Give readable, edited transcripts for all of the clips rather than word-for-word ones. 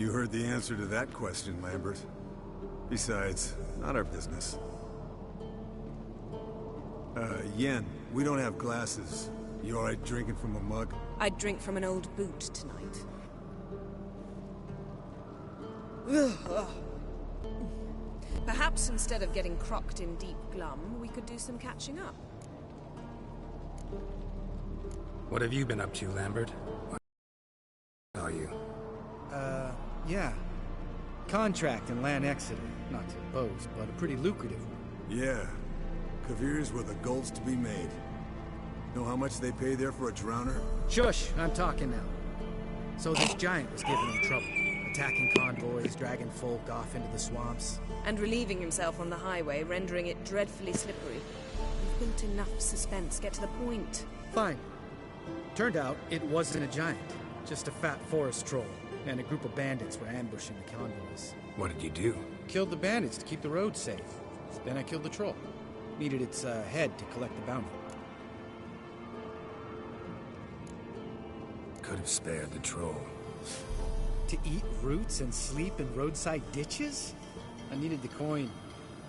You heard the answer to that question, Lambert. Besides, not our business. Yen, we don't have glasses. You alright drinking from a mug? I'd drink from an old boot tonight. Perhaps instead of getting crocked in deep glum, we could do some catching up. What have you been up to, Lambert? What are you? Yeah. Contract in Lan Exeter. Not to boast, but a pretty lucrative one. Yeah. Kavir's were the gold's to be made. Know how much they pay there for a drowner? Shush, I'm talking now. So this giant was giving him trouble. Attacking convoys, dragging folk off into the swamps. And relieving himself on the highway, rendering it dreadfully slippery. You've built enough suspense. Get to the point. Fine. Turned out, it wasn't a giant. Just a fat forest troll. And a group of bandits were ambushing the convoys. What did you do? Killed the bandits to keep the road safe. Then I killed the troll. Needed its head to collect the bounty. Could have spared the troll. To eat roots and sleep in roadside ditches? I needed the coin.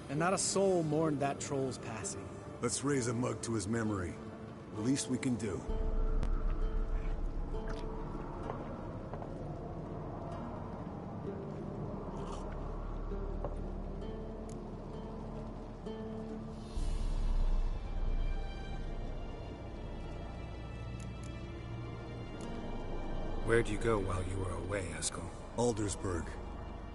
And not a soul mourned that troll's passing. Let's raise a mug to his memory. The least we can do. Where'd you go while you were away, Eskel? Aldersburg.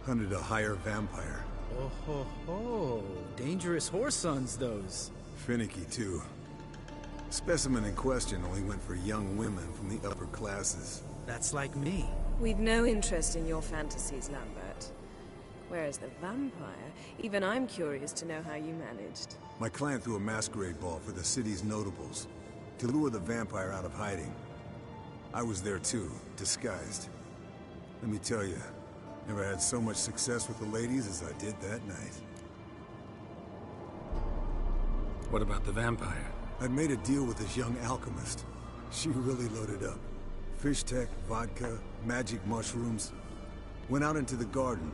Hunted a higher vampire. Oh ho ho. Dangerous horse sons, those. Finicky, too. Specimen in question only went for young women from the upper classes. That's like me. We've no interest in your fantasies, Lambert. Whereas the vampire, even I'm curious to know how you managed. My client threw a masquerade ball for the city's notables, to lure the vampire out of hiding. I was there too, disguised. Let me tell you, never had so much success with the ladies as I did that night. What about the vampire? I'd made a deal with this young alchemist. She really loaded up. Fish tech, vodka, magic mushrooms. Went out into the garden.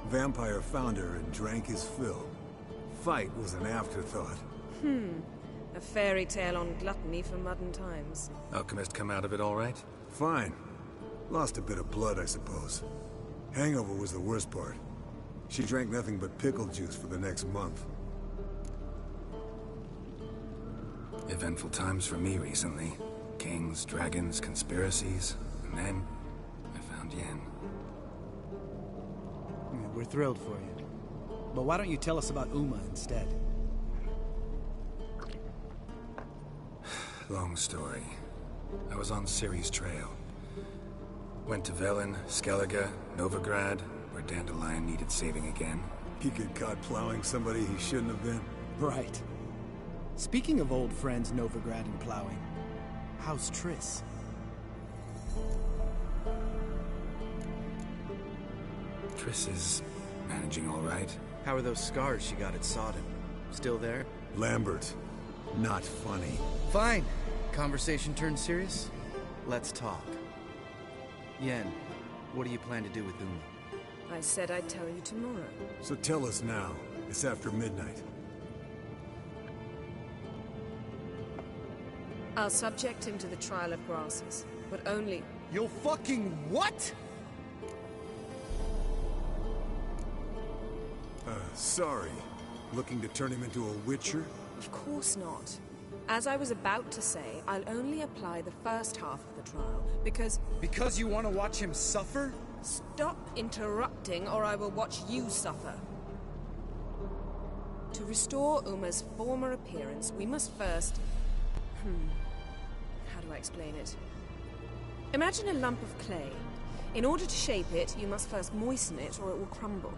Vampire found her and drank his fill. Fight was an afterthought. A fairy tale on gluttony for modern times. Alchemist come out of it all right? Fine. Lost a bit of blood, I suppose. Hangover was the worst part. She drank nothing but pickle juice for the next month. Eventful times for me recently. Kings, dragons, conspiracies, and then I found Yen. We're thrilled for you. But why don't you tell us about Uma instead? Long story. I was on Ciri's trail. Went to Velen, Skellige, Novigrad, where Dandelion needed saving again. He get caught plowing somebody he shouldn't have been. Right. Speaking of old friends Novigrad and plowing, how's Triss? Triss is managing all right. How are those scars she got at Sodom? Still there? Lambert. Not funny. Fine. Conversation turned serious? Let's talk. Yen, what do you plan to do with Uma? I said I'd tell you tomorrow. So tell us now. It's after midnight. I'll subject him to the trial of grasses, but only... You'll fucking what? Sorry. Looking to turn him into a witcher? Of course not. As I was about to say, I'll only apply the first half of the trial, because... Because you want to watch him suffer? Stop interrupting, or I will watch you suffer. To restore Uma's former appearance, we must first... How do I explain it? Imagine a lump of clay. In order to shape it, you must first moisten it, or it will crumble.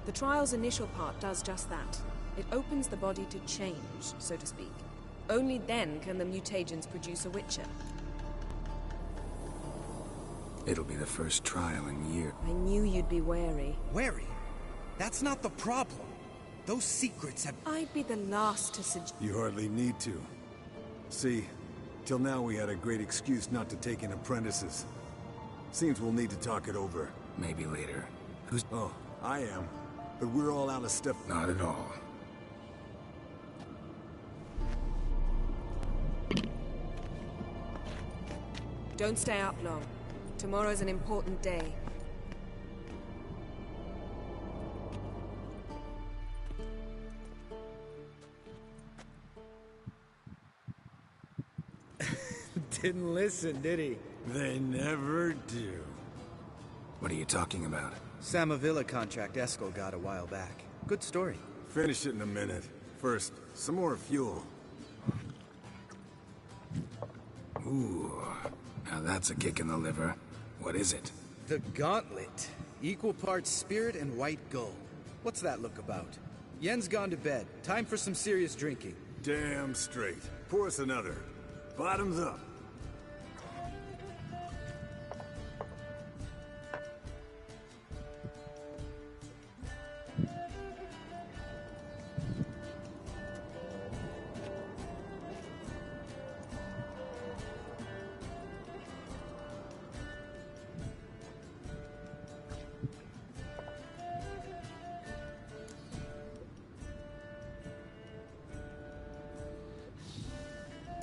The trial's initial part does just that. It opens the body to change, so to speak. Only then can the mutagens produce a witcher. It'll be the first trial in years. I knew you'd be wary. Wary? That's not the problem. Those secrets have... I'd be the last to suggest... You hardly need to. See, till now we had a great excuse not to take in apprentices. Seems we'll need to talk it over. Maybe later. Who's... Oh, I am. But we're all out of stuff. Not at all. Don't stay up long. Tomorrow's an important day. Didn't listen, did he? They never do. What are you talking about? Samavilla contract Eskel got a while back. Good story. Finish it in a minute. First, some more fuel. Ooh, now that's a kick in the liver. What is it? The Gauntlet. Equal parts spirit and white gold. What's that look about? Yen's gone to bed. Time for some serious drinking. Damn straight. Pour us another. Bottoms up.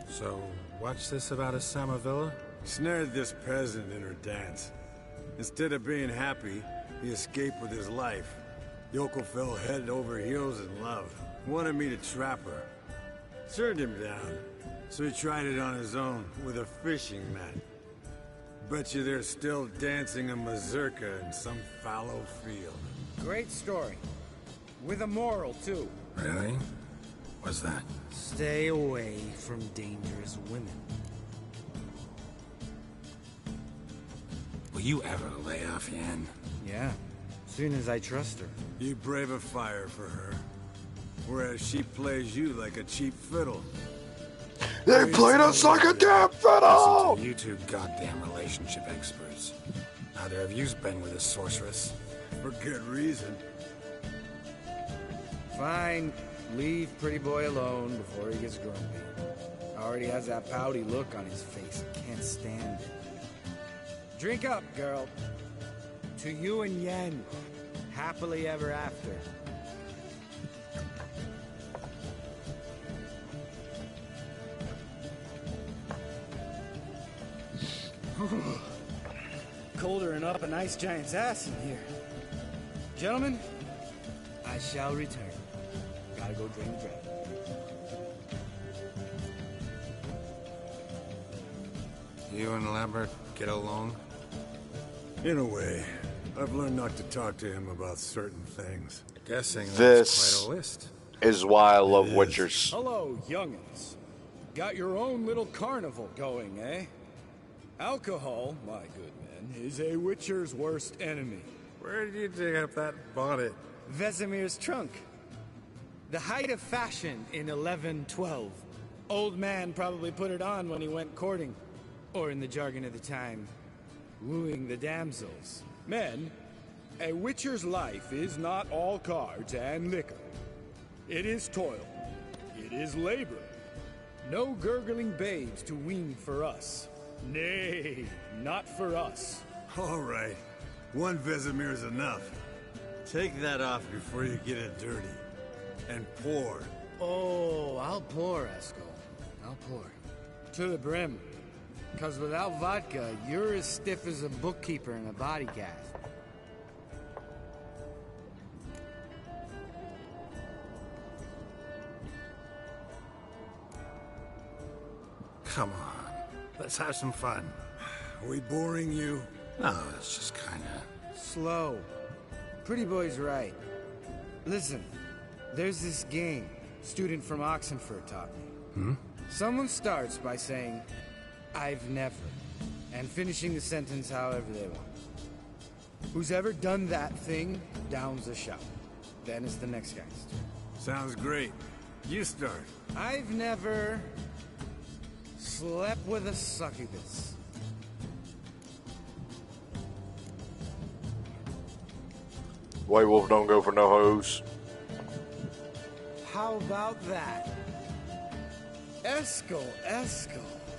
So, what's this about a Samavilla? Snared this peasant in her dance. Instead of being happy, he escaped with his life. Yoko fell head over heels in love. Wanted me to trap her. Turned him down. So he tried it on his own with a fishing net. Bet you they're still dancing a mazurka in some fallow field. Great story. With a moral, too. Really? What's that? Stay away from dangerous women. Will you ever lay off Yen? Yeah, soon as I trust her. You brave a fire for her. Whereas she plays you like a cheap fiddle. They played us like a damn fiddle! Listen to you two goddamn relationship experts. Neither of you's been with a sorceress. For good reason. Fine. Leave pretty boy alone before he gets grumpy. Already has that pouty look on his face. Can't stand it. Drink up, girl. To you and Yen. Happily ever after. Colder than up a nice giant's ass in here. Gentlemen, I shall return. Gotta go drain the dragon. You and Lambert get along? In a way. I've learned not to talk to him about certain things. Guessing that's This quite a list. is why I love It is. Witchers. Hello, youngins. Got your own little carnival going, eh? Alcohol, my good men, is a Witcher's worst enemy. Where did you dig up that bonnet? Vesemir's trunk. The height of fashion in 1112. Old man probably put it on when he went courting. Or in the jargon of the time, wooing the damsels. Men, a witcher's life is not all cards and liquor. It is toil. It is labor. No gurgling babes to wean for us. Nay, not for us. All right. One Vesemir's enough. Take that off before you get it dirty. And pour. Oh, I'll pour, Eskel. I'll pour. To the brim. Because without vodka, you're as stiff as a bookkeeper in a body cast. Come on. Let's have some fun. Are we boring you? No, it's just kinda... Slow. Pretty boy's right. Listen, there's this game student from Oxenford taught me. Someone starts by saying, I've never, and finishing the sentence however they want. Who's ever done that thing downs a shot. Then it's the next guy's turn. Sounds great. You start. I've never slept with a succubus. White Wolf don't go for no hoes. How about that? Eskel.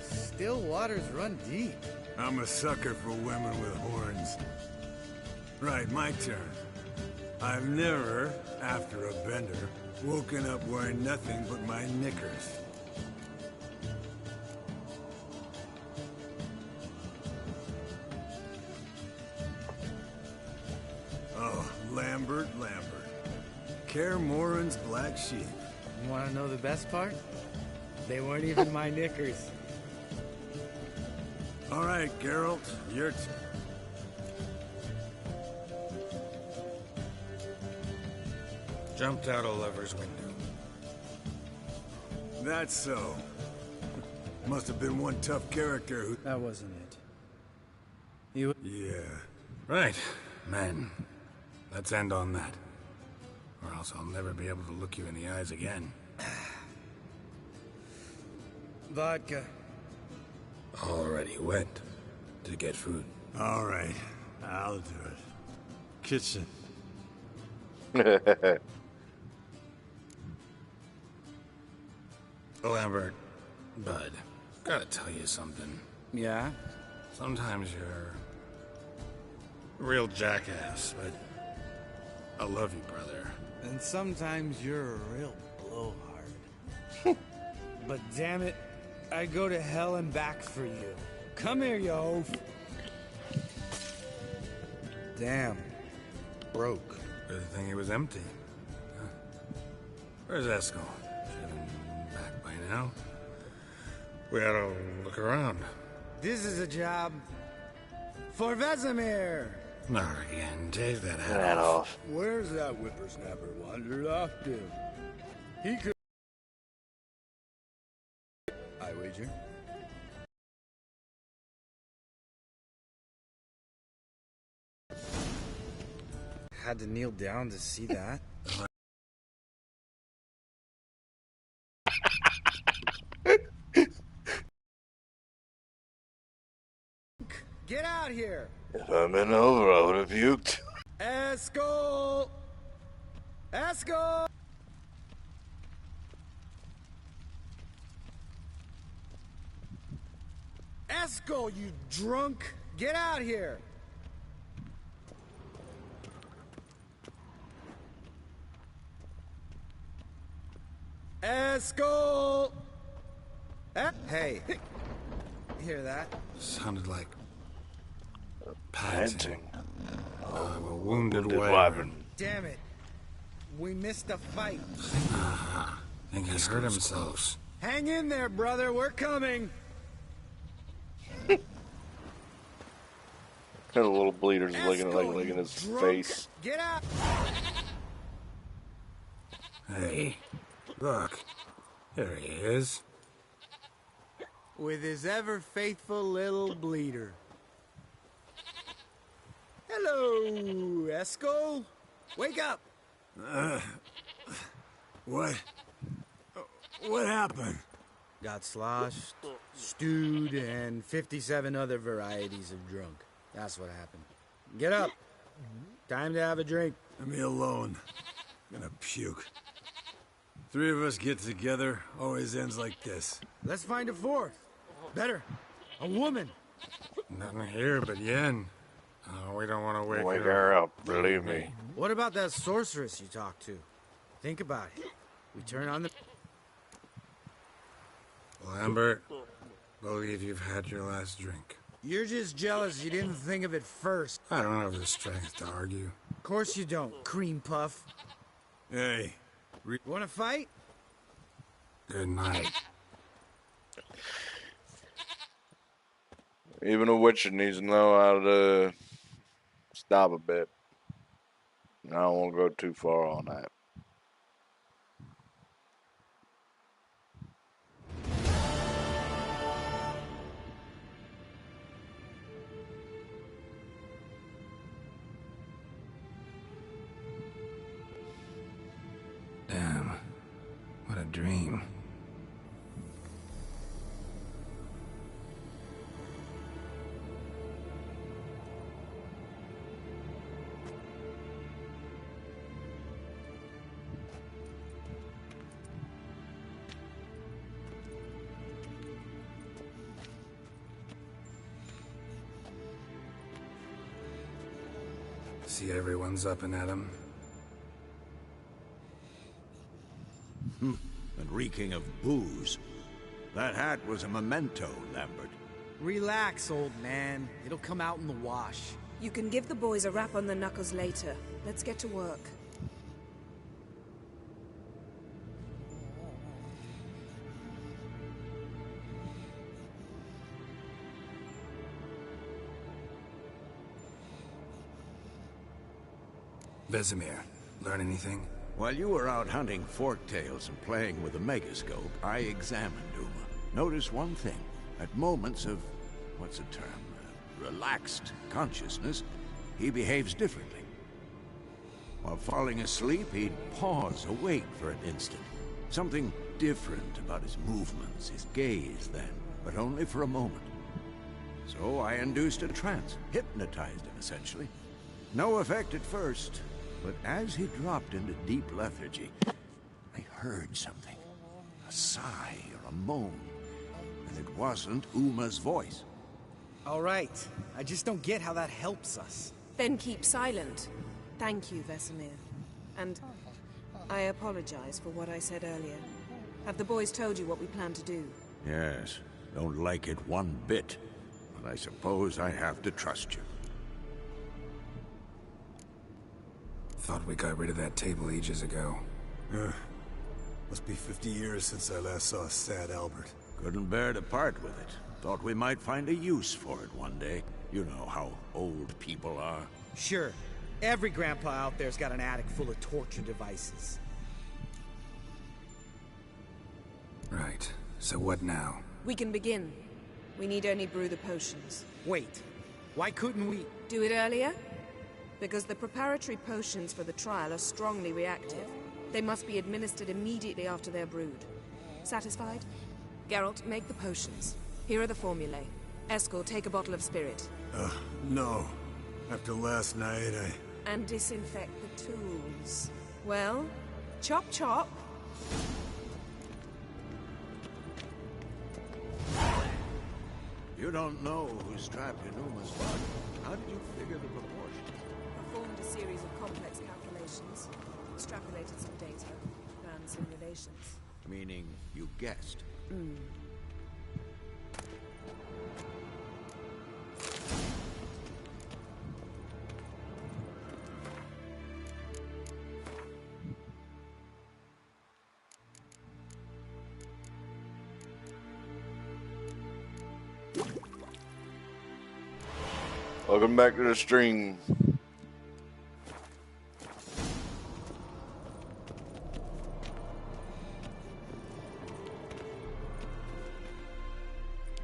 Still waters run deep. I'm a sucker for women with horns. Right, my turn. I've never, after a bender, woken up wearing nothing but my knickers. Oh, Lambert. Kaer Morhen's black sheep. You want to know the best part? They weren't even my knickers. All right, Geralt, your turn. Jumped out a lover's window. That's so. Must have been one tough character who... That wasn't it. You... Yeah. Right, men. Let's end on that. Or else I'll never be able to look you in the eyes again. Vodka. Already went to get food. All right, I'll do it. Kitchen. Lambert, bud, gotta tell you something. Yeah? Sometimes you're a real jackass, but I love you, brother. And sometimes you're a real blowhard. But damn it, I'd go to hell and back for you. Come here, you oaf. Damn. Broke. Good thing it was empty. Huh. Where's Eskel? Should have been back by now. We ought to look around. This is a job for Vesemir. Not again. Take that hat Hat off. off. Where's that whippersnapper wandered off to? He could... I wager. Had to kneel down to see that. Get out here! If I'd been over, I would have puked. Eskel! Eskel! Eskel, you drunk! Get out here! Eskel! Hey, hear that? Sounded like panting. Panting. Of a wounded Wounded wyvern. wyvern. Damn it. We missed a fight. Think he hurt himself. Hang in there, brother. We're coming. And the little bleeder's licking Eskel, his drunk. face. Get out. Hey, look. There he is. With his ever faithful little bleeder. Hello, Eskel. Wake up. What? What happened? Got sloshed, stewed, and 57 other varieties of drunk. That's what happened. Get up. Time to have a drink. Leave me alone. I'm gonna puke. Three of us get together, always ends like this. Let's find a fourth. Better. A woman. Nothing here but Yen. Oh, we don't want to Wake her up, believe me. What about that sorceress you talked to? Think about it. We turn on the... Lambert, believe you've had your last drink. You're just jealous you didn't think of it first. I don't have the strength to argue. Of course you don't, cream puff. Hey, Wanna fight? Good night. Even a witcher needs to know how to stop a bit. I don't want to go too far on that. Damn. What a dream. See everyone's up and at 'em. And reeking of booze. That hat was a memento, Lambert. Relax, old man. It'll come out in the wash. You can give the boys a rap on the knuckles later. Let's get to work. Vesemir, learn anything? While you were out hunting forktails and playing with the megascope, I examined Uma. Noticed one thing. At moments of, what's the term, relaxed consciousness, he behaves differently. While falling asleep, he'd pause, awake for an instant. Something different about his movements, his gaze then, but only for a moment. So I induced a trance, hypnotized him essentially. No effect at first, but as he dropped into deep lethargy, I heard something. A sigh or a moan. And it wasn't Uma's voice. All right. I just don't get how that helps us. Then keep silent. Thank you, Vesemir. And I apologize for what I said earlier. Have the boys told you what we plan to do? Yes, don't like it one bit. But I suppose I have to trust you. Thought we got rid of that table ages ago. Must be 50 years since I last saw sad Albert. Couldn't bear to part with it. Thought we might find a use for it one day. You know how old people are. Sure. Every grandpa out there's got an attic full of torture devices. Right. So what now? We can begin. We need only brew the potions. Wait. Why couldn't we... Do it earlier? Because the preparatory potions for the trial are strongly reactive. They must be administered immediately after they're brewed. Satisfied? Geralt, make the potions. Here are the formulae. Eskel, take a bottle of spirit. No. After last night, And disinfect the tools. Well, chop chop. You don't know who's trapped in Uma's body. How did you figure the proportions? Performed a series of complex calculations. Extrapolated some data. Ran simulations. Meaning, you guessed. Welcome back to the stream.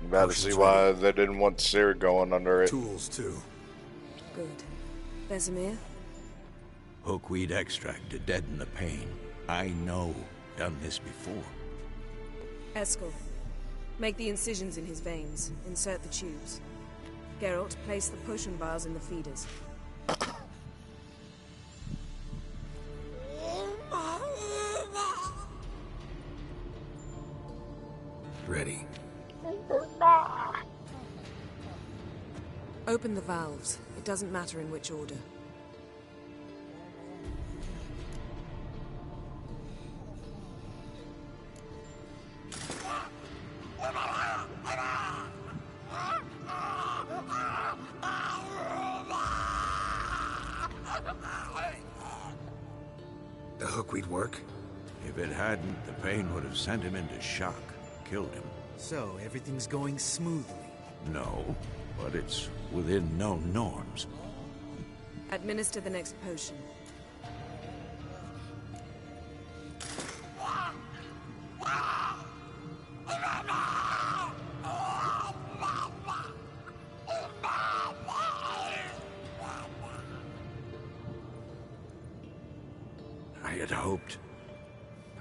About to see why they didn't want Ciri going under it. tools too. Good. Vesemir? Hookweed extract to deaden the pain. I know. Done this before. Eskel, make the incisions in his veins. Insert the tubes. Geralt, place the potion vials in the feeders. Ready. Open the valves. It doesn't matter in which order. The hookweed work? If it hadn't, the pain would have sent him into shock. Killed him. So, everything's going smoothly. No, but it's within known norms. Administer the next potion.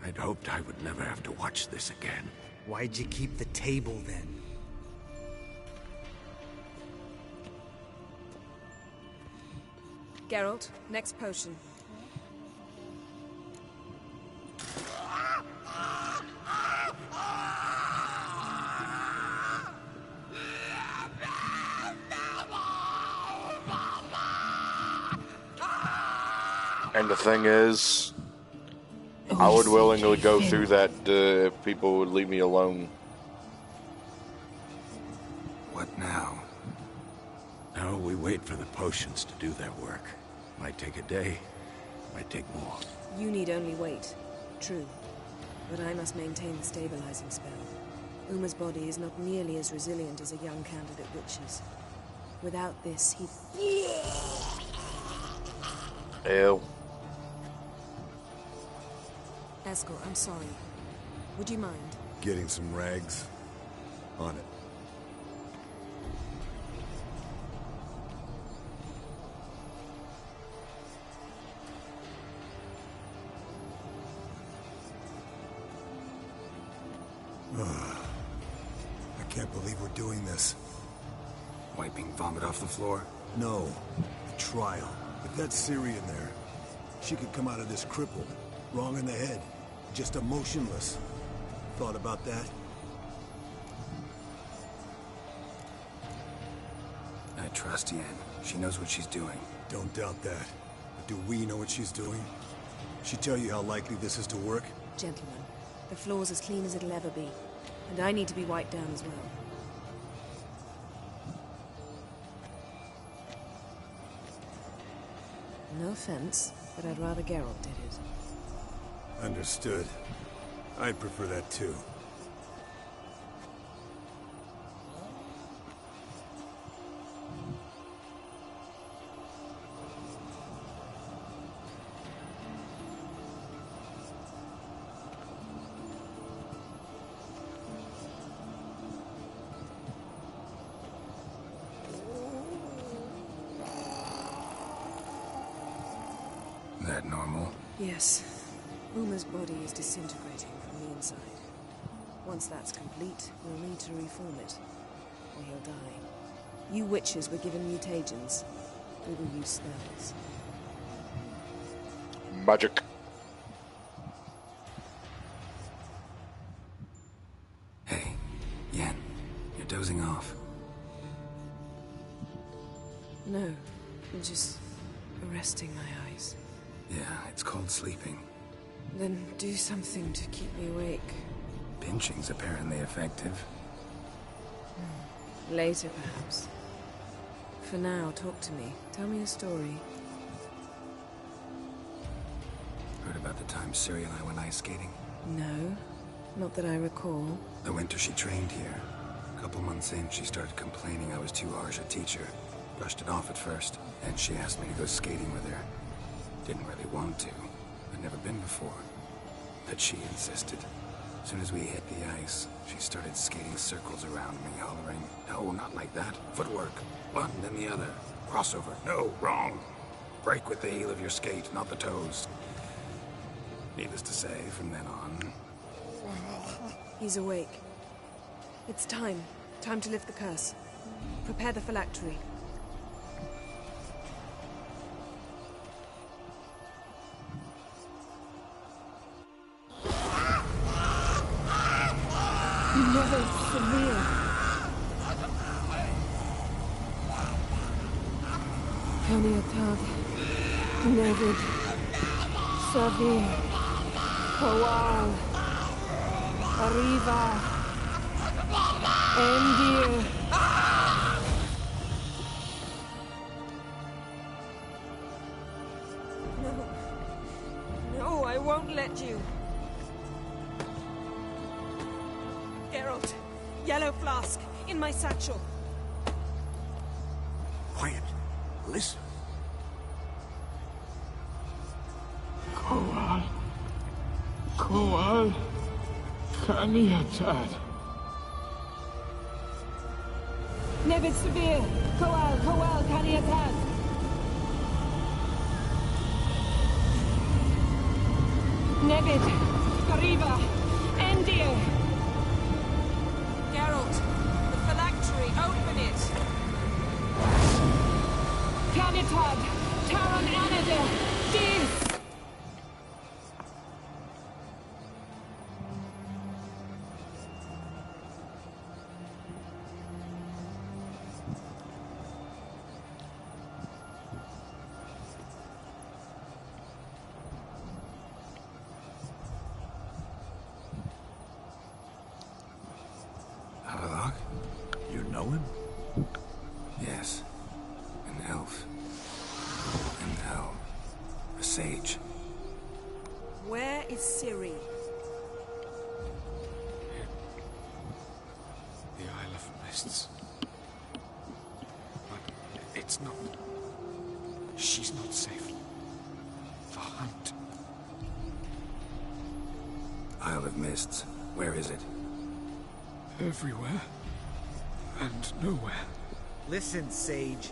I'd hoped I would never have to watch this again. Why'd you keep the table then? Geralt, next potion. And the thing is, I would willingly go through that if people would leave me alone. What now? Now we wait for the potions to do their work. Might take a day, might take more. You need only wait. True. But I must maintain the stabilizing spell. Uma's body is not nearly as resilient as a young candidate witch's. Without this, he... Ew. Eskel, I'm sorry. Would you mind? Getting some rags? On it. I can't believe we're doing this. Wiping vomit off the floor? No, the trial. If that's Syrian there, she could come out of this crippled, wrong in the head, just emotionless. Thought about that? I trust Yen. She knows what she's doing. Don't doubt that. But do we know what she's doing? She tell you how likely this is to work? Gentlemen, the floor's as clean as it'll ever be. And I need to be wiped down as well. No offense, but I'd rather Geralt did it. Understood. I'd prefer that too. That normal? Yes. Uma's body is disintegrating from the inside. Once that's complete, we'll need to reform it, or he'll die. You witches were given mutagens. We will use spells. Magic. Hey, Yen, you're dozing off. No, I'm just resting my eyes. Yeah, it's called sleeping. Then do something to keep me awake. Pinching's apparently effective. Later, perhaps. For now, talk to me. Tell me a story. Heard about the time Ciri and I went ice skating? No, not that I recall. The winter she trained here. A couple months in, she started complaining I was too harsh a teacher. Brushed it off at first, and she asked me to go skating with her. Didn't really want to. I'd never been before. But she insisted. As soon as we hit the ice, she started skating circles around me, hollering, "No, not like that. Footwork. One, then the other. Crossover. No, wrong. Break with the heel of your skate, not the toes." Needless to say, from then on... He's awake. It's time. Time to lift the curse. Prepare the phylactery. Never severe. Kaniatad, Nevid, Savir, Kowal, Arriva, Endir. No. No, I won't let you. Geralt, yellow flask, in my satchel. Quiet. Listen. Kowal. Kowal. Kaniatad. Nevid Severe, Kowal, Kaniatad. Nevid, Arriva, Endir. Geralt, the phylactery, open it! Canitad, Taron Anadir, Dis! Sage. Where is Ciri? The Isle of Mists. But it's not... She's not safe. The hunt. Isle of Mists. Where is it? Everywhere. And nowhere. Listen, Sage.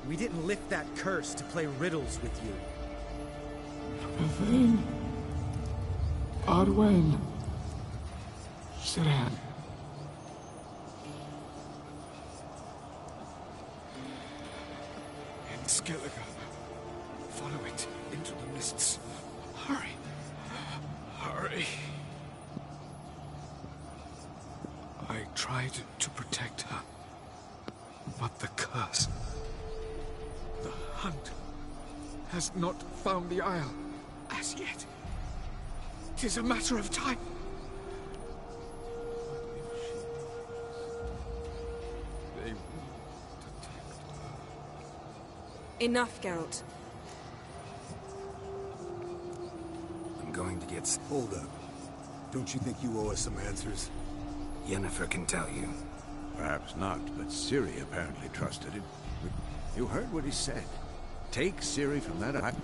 We didn't lift that curse to play riddles with you. Within. Arwen. Siran. In Skellige. Follow it into the mists. Hurry. Hurry. I tried to protect her. But the curse... The hunt has not found the Isle as yet. 'Tis a matter of time. They won't detect her. Enough, Geralt. I'm going to get... Hold up. Don't you think you owe us some answers? Yennefer can tell you. Perhaps not, but Ciri apparently trusted him. You heard what he said. Take Ciri from that island.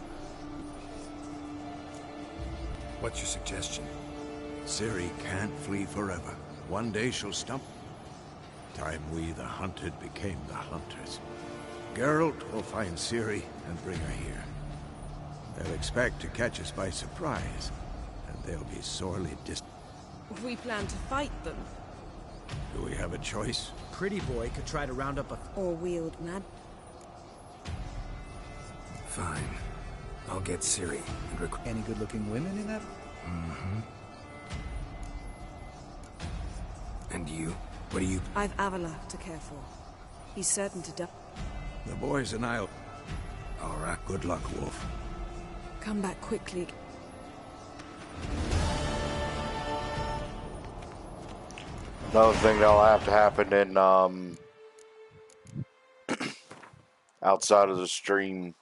What's your suggestion? Ciri can't flee forever. One day she'll stump. Time we, the hunted, became the hunters. Geralt will find Ciri and bring her here. They'll expect to catch us by surprise, and they'll be sorely We plan to fight them. Do we have a choice? Pretty Boy could try to round up a... Or wield mad. Fine. I'll get Ciri and Any good-looking women in that? Mm-hmm. And you? What do you... I've Avila to care for. He's certain to die. The boys and I'll... All right. Good luck, Wolf. Come back quickly. Another thing that'll have to happen in outside of the stream.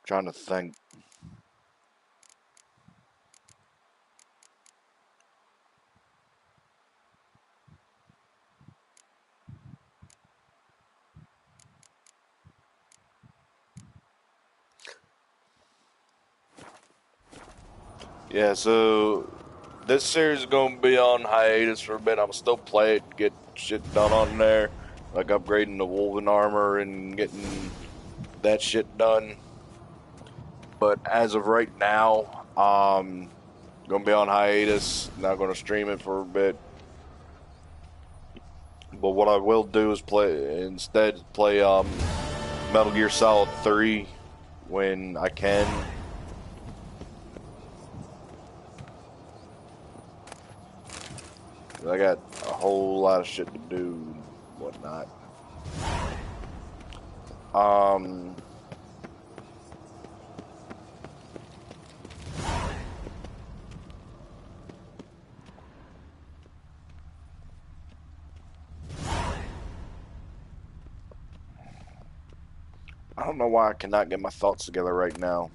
Trying to think. Yeah, so this series is gonna be on hiatus for a bit. I'm still play it, get shit done on there, like upgrading the woven armor and getting that shit done. But as of right now, gonna be on hiatus. Not gonna stream it for a bit. But what I will do is play Metal Gear Solid 3 when I can. I got a whole lot of shit to do and whatnot. I don't know why I cannot get my thoughts together right now.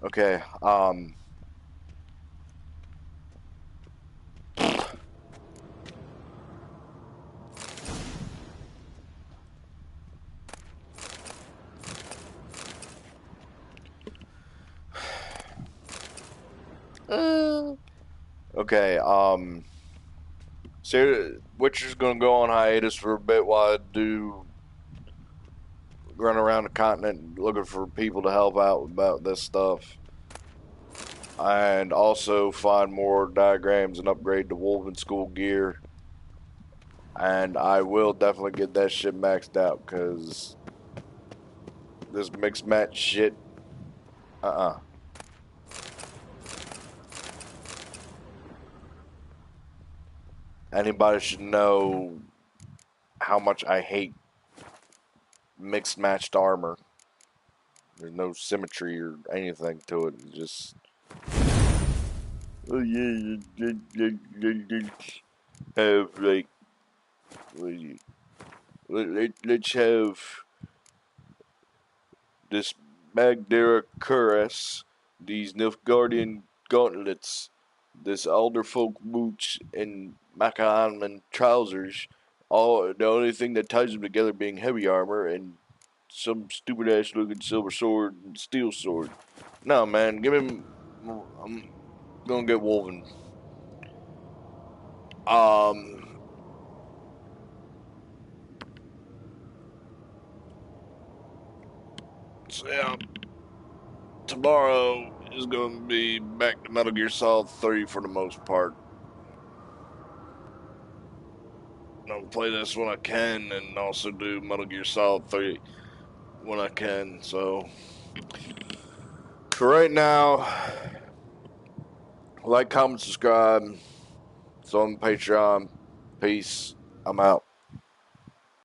Okay, okay, so Witcher's gonna go on hiatus for a bit while I do run around the continent looking for people to help out about this stuff. And also find more diagrams and upgrade the Wolven School gear. And I will definitely get that shit maxed out, because this mixed match shit, Anybody should know how much I hate mixed matched armor. There's no symmetry or anything to it. It's just, oh yeah, have like, let's have this Magdara cuirass, these Nilfgaardian gauntlets, this Alderfolk boots, and Macahanman trousers. All the only thing that ties them together being heavy armor and some stupid ass looking silver sword and steel sword. No, man, give him. I'm gonna get woven. So yeah, tomorrow is gonna be back to Metal Gear Solid 3 for the most part. I'll play this when I can, and also do Metal Gear Solid 3 when I can. So, for right now, like, comment, subscribe. It's on Patreon. Peace. I'm out.